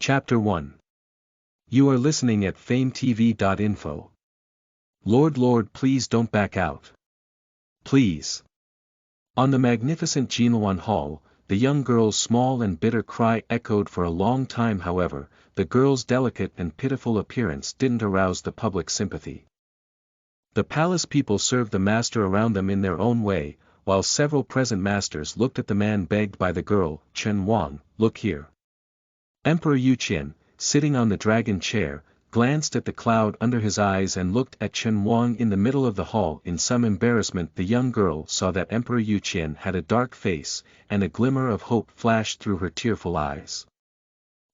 Chapter 1. You are listening at FameTV.info. Lord, please don't back out. Please. On the magnificent Jinluan Hall, the young girl's small and bitter cry echoed for a long time. However, the girl's delicate and pitiful appearance didn't arouse the public sympathy. The palace people served the master around them in their own way, while several present masters looked at the man begged by the girl. Chu Wang, look here. Emperor Yuqian, sitting on the dragon chair, glanced at the cloud under his eyes and looked at Chu Wang in the middle of the hall in some embarrassment. The young girl saw that Emperor Yuqian had a dark face, and a glimmer of hope flashed through her tearful eyes.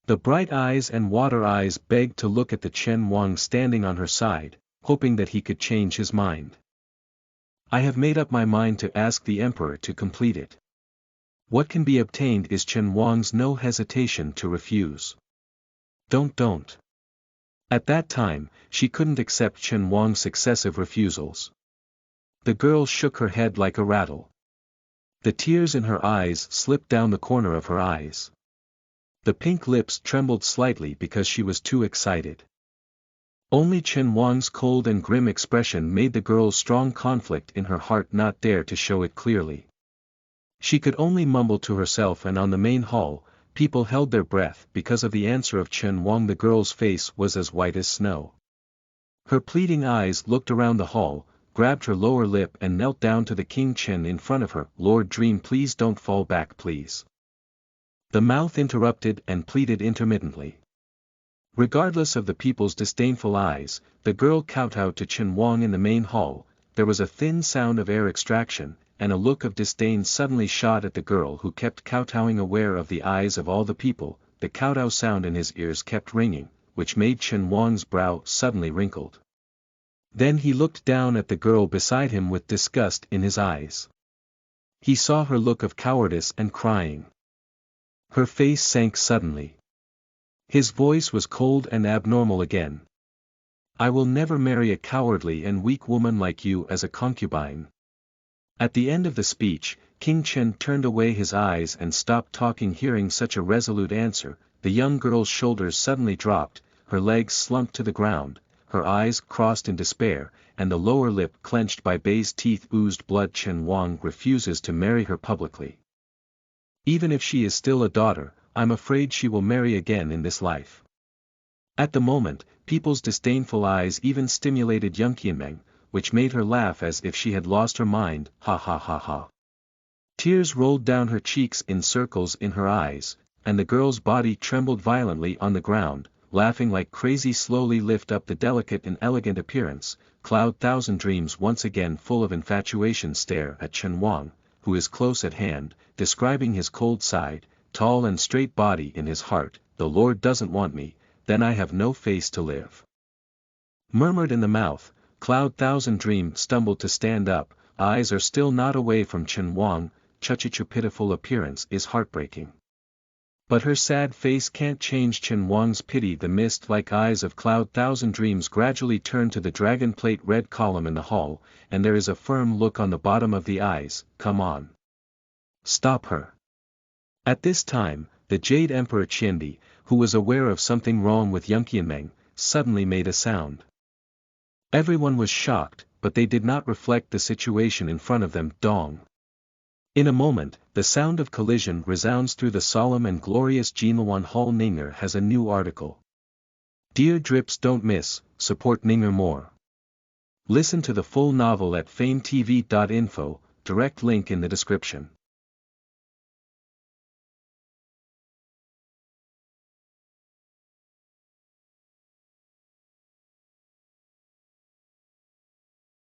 The bright eyes and water eyes begged to look at the Chu Wang standing on her side, hoping that he could change his mind. I have made up my mind to ask the emperor to complete it. What can be obtained is Chu Wang's no hesitation to refuse. Don't. At that time, she couldn't accept Chu Wang's successive refusals. The girl shook her head like a rattle. The tears in her eyes slipped down the corner of her eyes. The pink lips trembled slightly because she was too excited. Only Chu Wang's cold and grim expression made the girl's strong conflict in her heart not dare to show it clearly. She could only mumble to herself, and on the main hall, people held their breath because of the answer of Chu Wang. The girl's face was as white as snow. Her pleading eyes looked around the hall, grabbed her lower lip and knelt down to the king Chen in front of her. Lord Dream, please don't fall back, please. The mouth interrupted and pleaded intermittently. Regardless of the people's disdainful eyes, the girl kowtowed to Chu Wang in the main hall. There was a thin sound of air extraction, and a look of disdain suddenly shot at the girl who kept kowtowing. Aware of the eyes of all the people, the kowtow sound in his ears kept ringing, which made Chu Wang's brow suddenly wrinkled. Then he looked down at the girl beside him with disgust in his eyes. He saw her look of cowardice and crying. Her face sank suddenly. His voice was cold and abnormal again. I will never marry a cowardly and weak woman like you as a concubine. At the end of the speech, King Chen turned away his eyes and stopped talking. Hearing such a resolute answer, the young girl's shoulders suddenly dropped, her legs slumped to the ground, her eyes crossed in despair, and the lower lip clenched by Bei's teeth oozed blood. Chu Wang refuses to marry her publicly. Even if she is still a daughter, I'm afraid she will marry again in this life. At the moment, people's disdainful eyes even stimulated Yuqian, which made her laugh as if she had lost her mind. Ha ha ha ha. Tears rolled down her cheeks in circles in her eyes, and the girl's body trembled violently on the ground, laughing like crazy. Slowly lift up the delicate and elegant appearance. Cloud Thousand Dreams, once again full of infatuation, stare at Chu Wang, who is close at hand, describing his cold side, tall and straight body in his heart. The Lord doesn't want me, then I have no face to live. Murmured in the mouth, Cloud Thousand Dream stumbled to stand up. Eyes are still not away from Chu Wang. Chuchichu pitiful appearance is heartbreaking. But her sad face can't change Chu Wang's pity. The mist-like eyes of Cloud Thousand Dreams gradually turn to the dragon plate red column in the hall, and there is a firm look on the bottom of the eyes. Come on. Stop her. At this time, the Jade Emperor Qiandi, who was aware of something wrong with Yuqian, suddenly made a sound. Everyone was shocked, but they did not reflect the situation in front of them. Dong. In a moment, the sound of collision resounds through the solemn and glorious Jinluan Hall. Ninger has a new article. Dear Drips, don't miss, support Ninger more. Listen to the full novel at FameTV.info, direct link in the description.